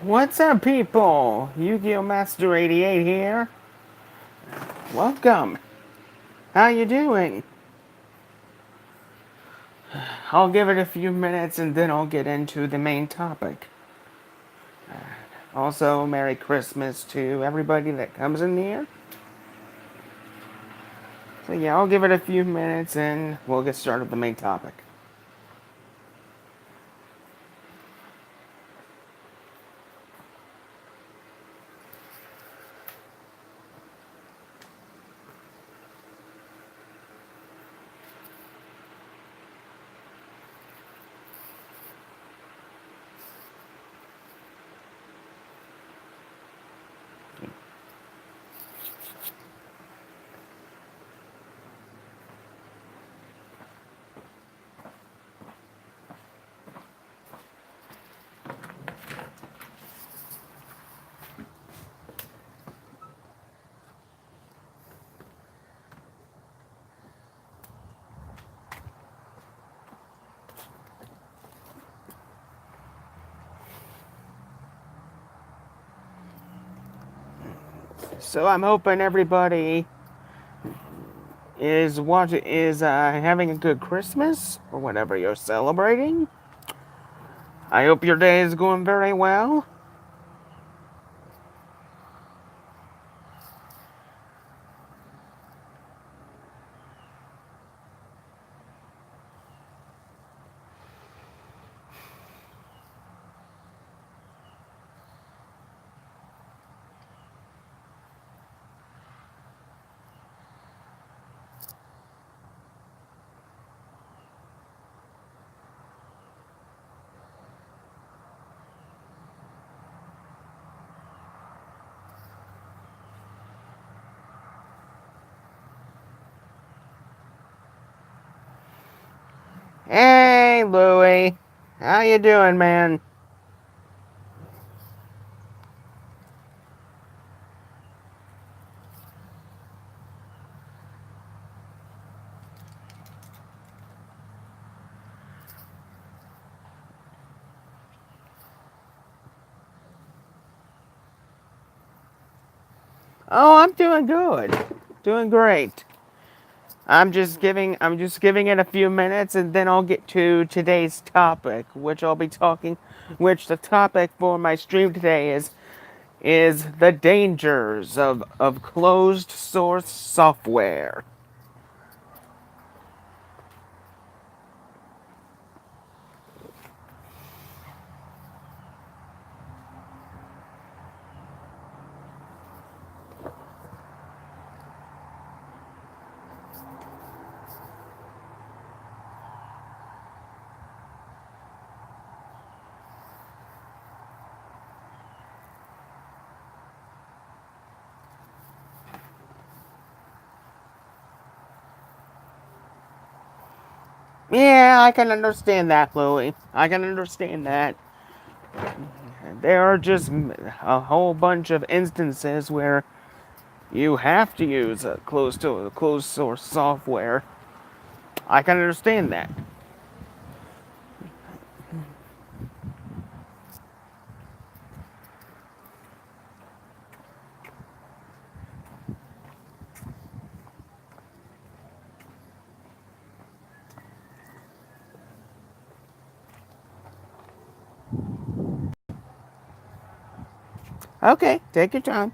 What's up, people? Yu-Gi-Oh! Master 88 here. Welcome. How you doing? I'll give it a few minutes and then I'll get into the main topic. Also, Merry Christmas to everybody that comes in here. So yeah, I'll give it a few minutes and we'll get started with the main topic. So I'm hoping everybody is having a good Christmas or whatever you're celebrating. I hope your day is going very well. Hey, Louie. How you doing, man? Oh, I'm doing good. Doing great. I'm just giving it a few minutes and then I'll get to today's topic, which the topic for my stream today is the dangers of closed source software. Yeah, I can understand that, Louie. I can understand that. There are just a whole bunch of instances where you have to use a closed source software. I can understand that. Okay, take your time.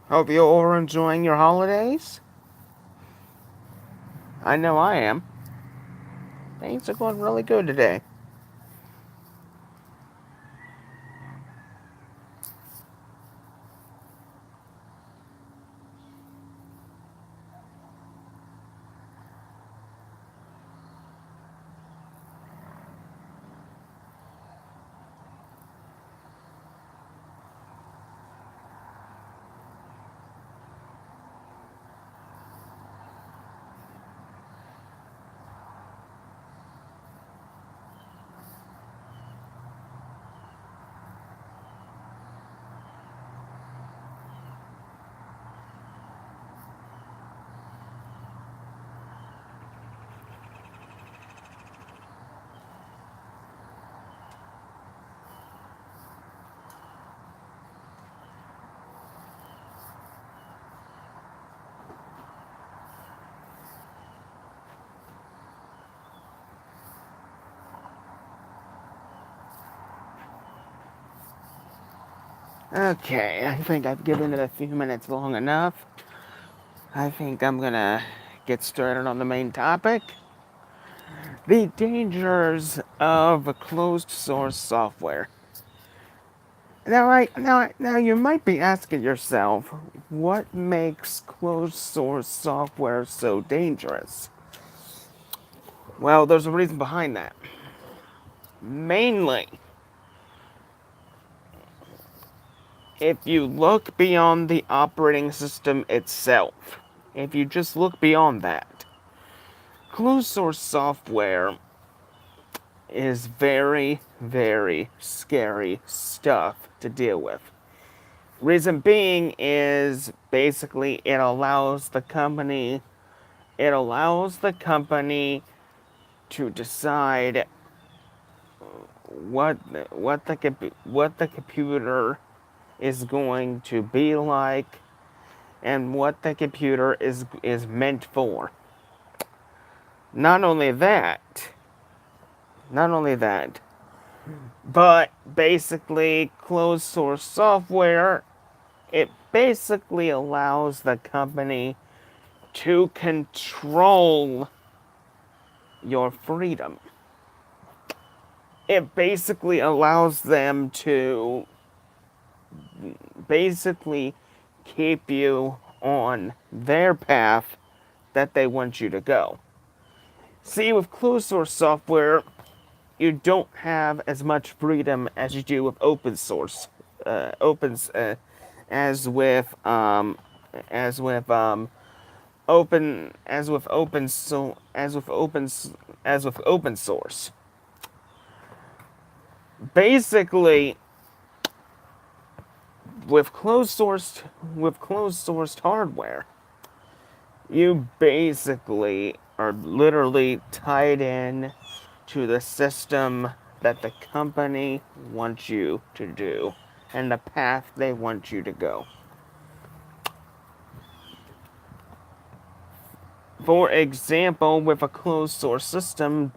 Hope you all are enjoying your holidays. I know I am. Things are going really good today. Okay, I think I've given it a few minutes long enough. I think I'm gonna get started on the main topic. The dangers of closed source software. Now you might be asking yourself, what makes closed source software so dangerous? Well, there's a reason behind that. Mainly, if you look beyond the operating system itself, if you just look beyond that, closed source software is very, very scary stuff to deal with. Reason being is basically it allows the company to decide what the computer is going to be like and what the computer is meant for. Not only that, not only that, but basically closed source software, it basically allows the company to control your freedom. It basically allows them to basically keep you on their path that they want you to go. See, with closed source software, you don't have as much freedom as you do with open source, as with as with open as with open so as with open source. Basically, with closed sourced hardware, you basically are literally tied in to the system that the company wants you to do and the path they want you to go. For example, with a closed source system,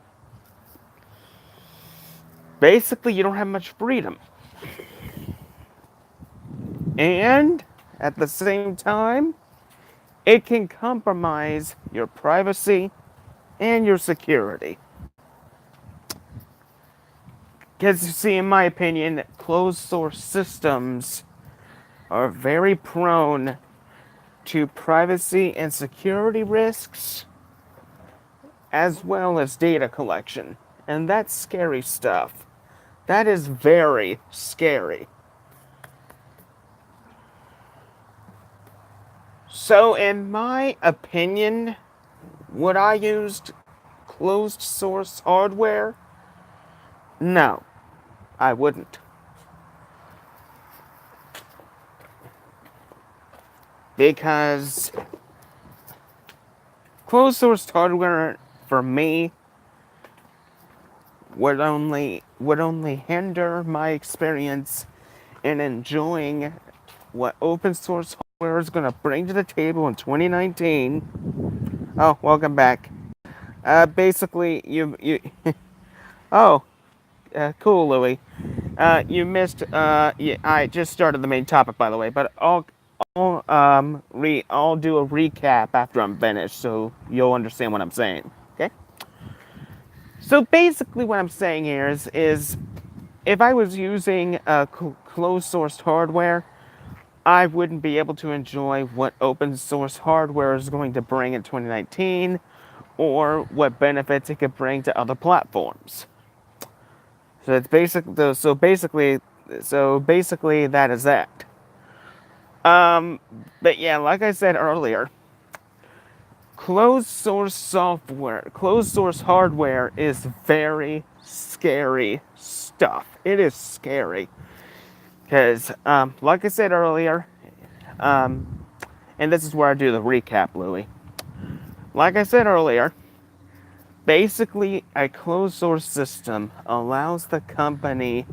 basically you don't have much freedom. And at the same time, it can compromise your privacy and your security. Because you see, in my opinion, closed source systems are very prone to privacy and security risks, as well as data collection. And that's scary stuff. That is very scary. So, in my opinion, would I use closed source hardware? No, I wouldn't. Because closed source hardware for me would only hinder my experience in enjoying what open source hardware is going to bring to the table in 2019. Oh, welcome back. Basically, you oh, cool, Louie. You missed. Yeah, I just started the main topic, by the way. But I'll do a recap after I'm finished, so you'll understand what I'm saying. Okay. So basically, what I'm saying here is if I was using closed source hardware, I wouldn't be able to enjoy what open source hardware is going to bring in 2019, or what benefits it could bring to other platforms. So it's basic. So basically, that is that. But yeah, like I said earlier, closed source hardware is very scary stuff. It is scary because, like I said earlier, and this is where I do the recap, Louis. Like I said earlier, basically, a closed source system allows the company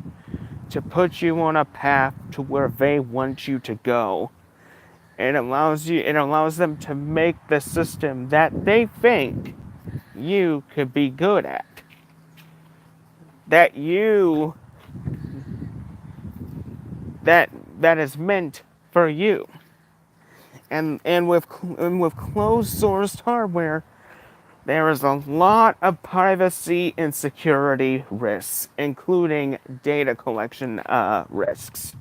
to put you on a path to where they want you to go. It allows them to make the system that they think you could be good at. That you that that is meant for you. And with closed source hardware, there is a lot of privacy and security risks, including data collection risks.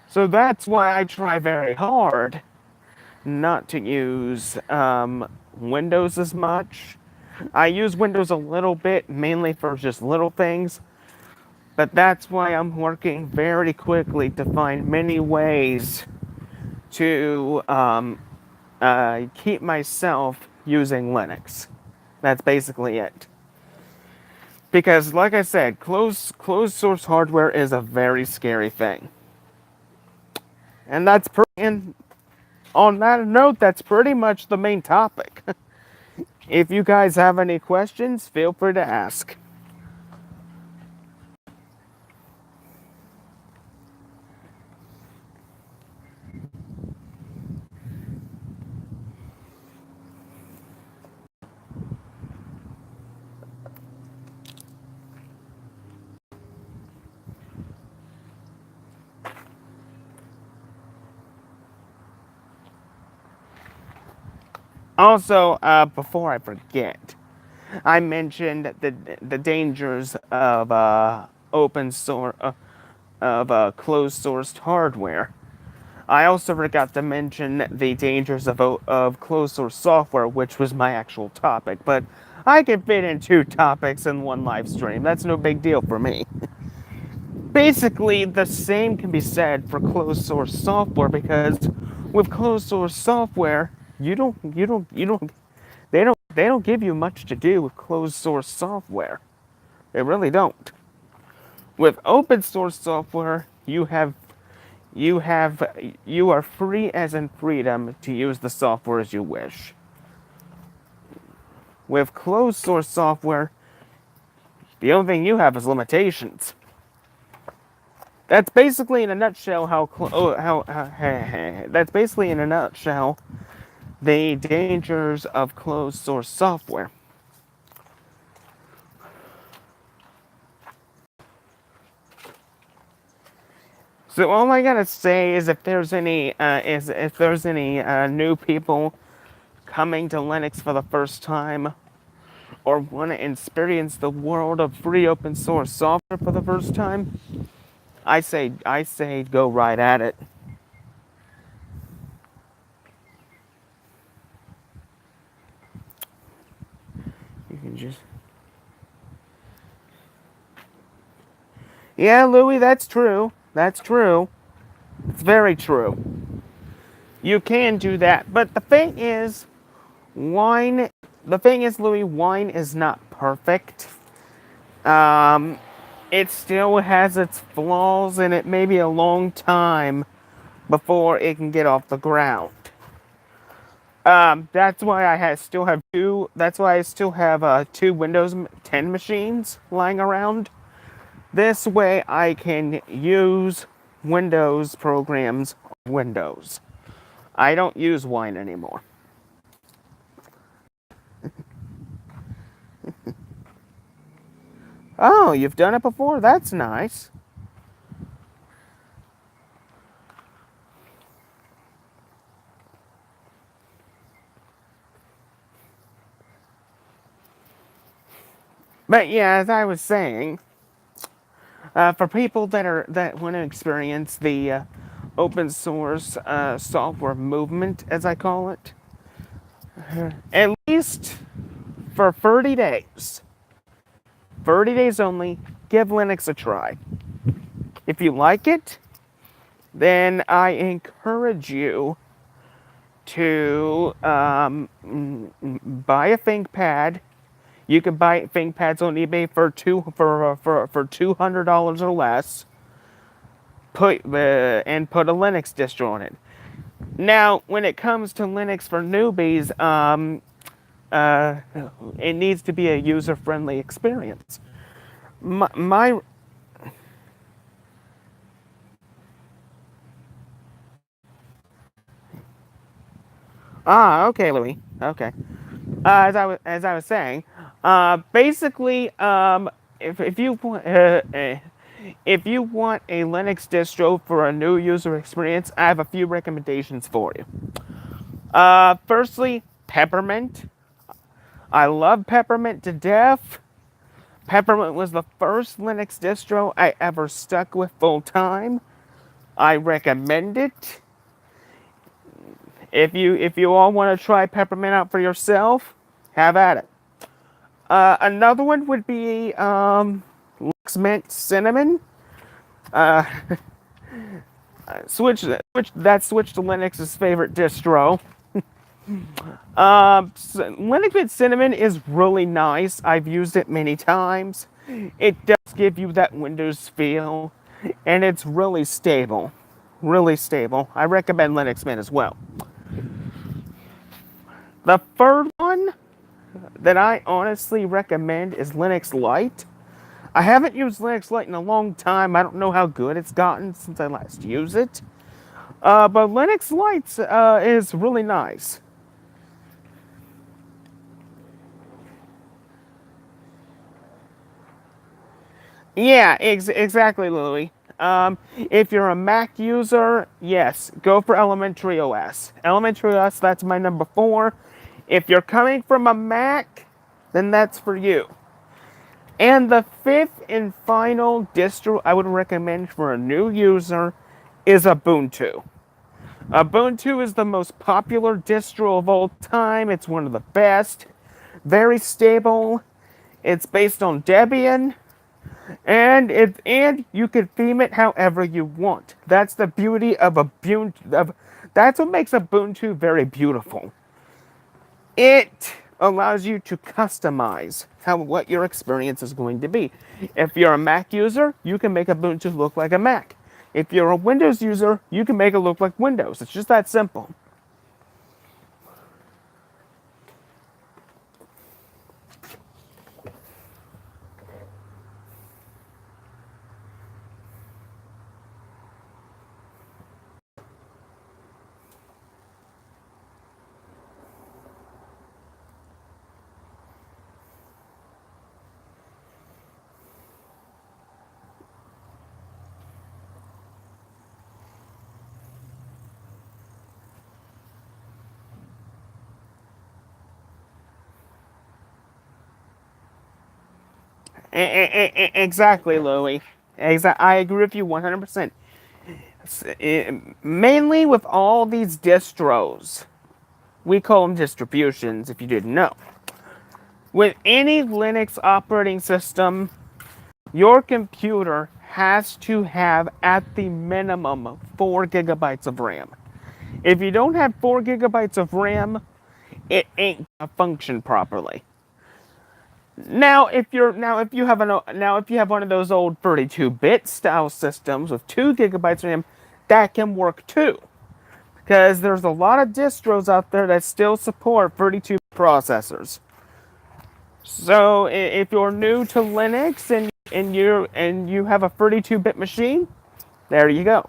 So that's why I try very hard not to use Windows as much. I use Windows a little bit, mainly for just little things, but that's why I'm working very quickly to find many ways to keep myself using Linux. That's basically it. Because, like I said, closed source hardware is a very scary thing. And on that note, that's pretty much the main topic. If you guys have any questions, feel free to ask. Also, before I forget, I mentioned the dangers of open source of closed sourced hardware. I also forgot to mention the dangers of closed source software, which was my actual topic. But I can fit in two topics in one live stream. That's no big deal for me. Basically, the same can be said for closed source software, because with closed source software, they don't give you much to do with closed source software. They really don't. With open source software, you are free as in freedom to use the software as you wish. With closed source software, the only thing you have is limitations. That's basically in a nutshell that's basically in a nutshell the dangers of closed source software. So all I gotta say is if there's any new people coming to Linux for the first time, or want to experience the world of free open source software for the first time, I say go right at it. You can just Yeah, Louis, that's true. That's true. It's very true. You can do that, but wine. The thing is, Louis, wine is not perfect. Um, it still has its flaws, and it may be a long time before it can get off the ground. That's why still have two. That's why I still have two Windows 10 machines lying around. This way, I can use Windows programs on Windows. I don't use Wine anymore. Oh, you've done it before? That's nice. But yeah, as I was saying, for people that want to experience the open source software movement, as I call it, at least for 30 days only, give Linux a try. If you like it, then I encourage you to buy a ThinkPad. You can buy ThinkPads on eBay for $200 or less. Put a Linux distro on it. Now, when it comes to Linux for newbies, uh, it needs to be a user-friendly experience. My okay, Louis. Okay. As I was saying, basically, if you want a Linux distro for a new user experience, I have a few recommendations for you. Firstly, Peppermint. I love Peppermint to death. Peppermint was the first Linux distro I ever stuck with full time. I recommend it. If you all want to try Peppermint out for yourself, have at it. Another one would be Linux Mint Cinnamon. Uh, switch to Linux's favorite distro. Linux Mint Cinnamon is really nice. I've used it many times. It does give you that Windows feel, and it's really stable. Really stable. I recommend Linux Mint as well. The third one that I honestly recommend is Linux Lite. I haven't used Linux Lite in a long time. I don't know how good it's gotten since I last used it. But Linux Lite is really nice. Yeah, exactly, Louis. If you're a Mac user, yes, go for Elementary OS. Elementary OS, that's my number 4. If you're coming from a Mac, then that's for you. And the fifth and final distro I would recommend for a new user is Ubuntu. Ubuntu is the most popular distro of all time. It's one of the best. Very stable. It's based on Debian. And you can theme it however you want. That's the beauty of Ubuntu. That's what makes Ubuntu very beautiful. It allows you to customize what your experience is going to be. If you're a Mac user, you can make Ubuntu look like a Mac. If you're a Windows user, you can make it look like Windows. It's just that simple. Exactly, Louie. I agree with you 100%. Mainly with all these distros, we call them distributions if you didn't know. With any Linux operating system, your computer has to have at the minimum 4 gigabytes of RAM. If you don't have 4 gigabytes of RAM, it ain't gonna function properly. If you have one of those old 32-bit style systems with 2 gigabytes of RAM, that can work too. Because there's a lot of distros out there that still support 32 processors. So if you're new to Linux and you have a 32-bit machine, there you go.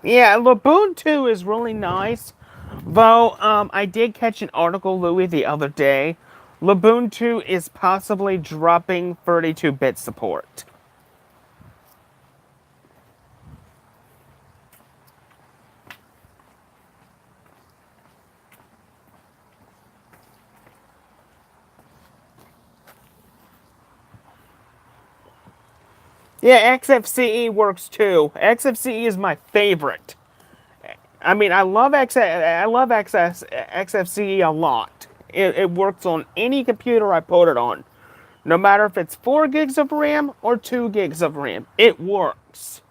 Yeah, Laboon 2 is really nice. Though, I did catch an article, Louis, the other day. Laboon 2 is possibly dropping 32-bit support. Yeah, XFCE works too. XFCE is my favorite. I mean, I love XFCE a lot. It works on any computer I put it on. No matter if it's 4 gigs of RAM or 2 gigs of RAM, it works.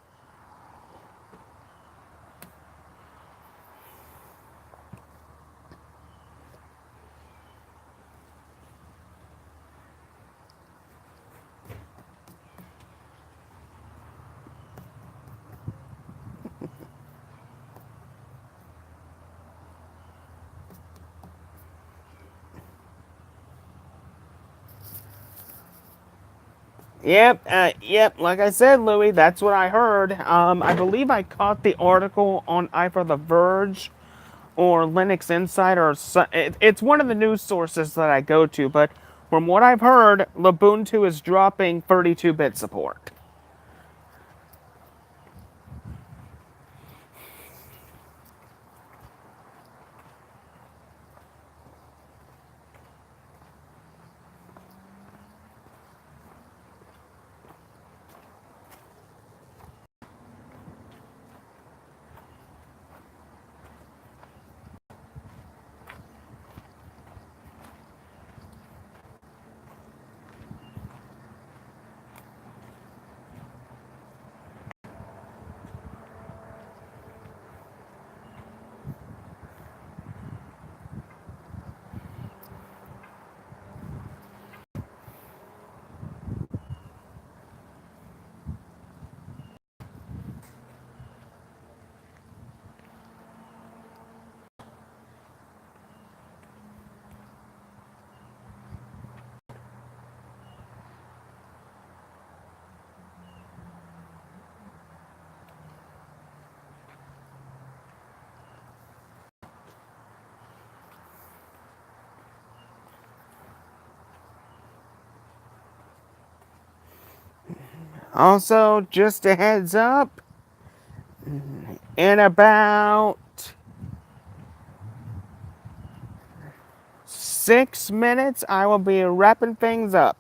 Yep. Like I said, Louis, that's what I heard. I believe I caught the article on either The Verge or Linux Insider. It's one of the news sources that I go to, but from what I've heard, Ubuntu is dropping 32-bit support. Also, just a heads up, in about 6 minutes, I will be wrapping things up.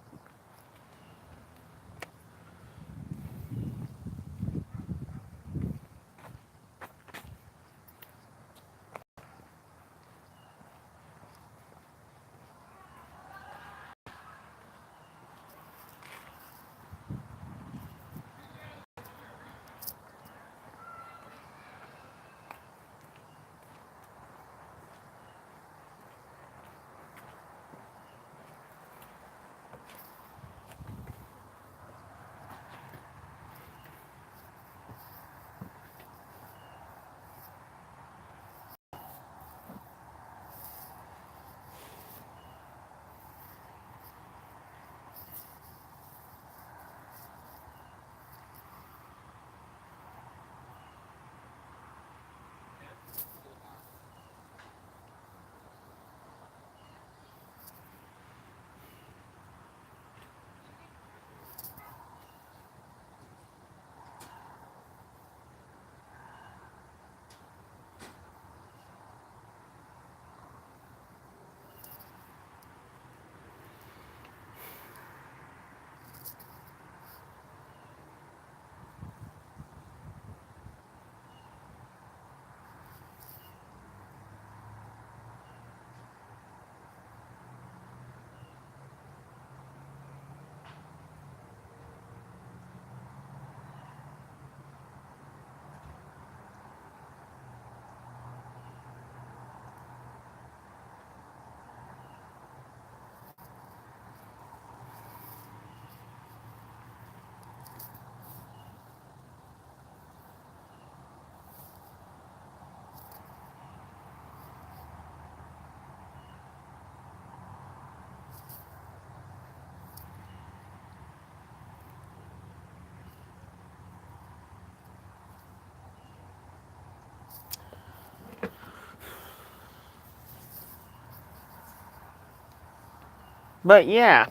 But yeah,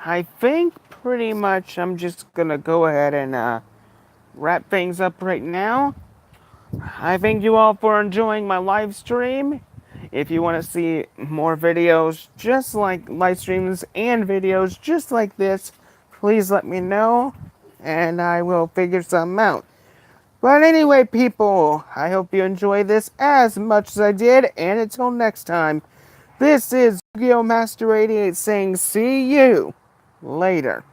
I think pretty much I'm just gonna go ahead and wrap things up right now. I thank you all for enjoying my live stream. If you want to see more videos just like live streams and videos just like this, please let me know and I will figure something out. But anyway, people, I hope you enjoy this as much as I did, and until next time, this is Yu-Gi-Oh! Master 88 saying see you later.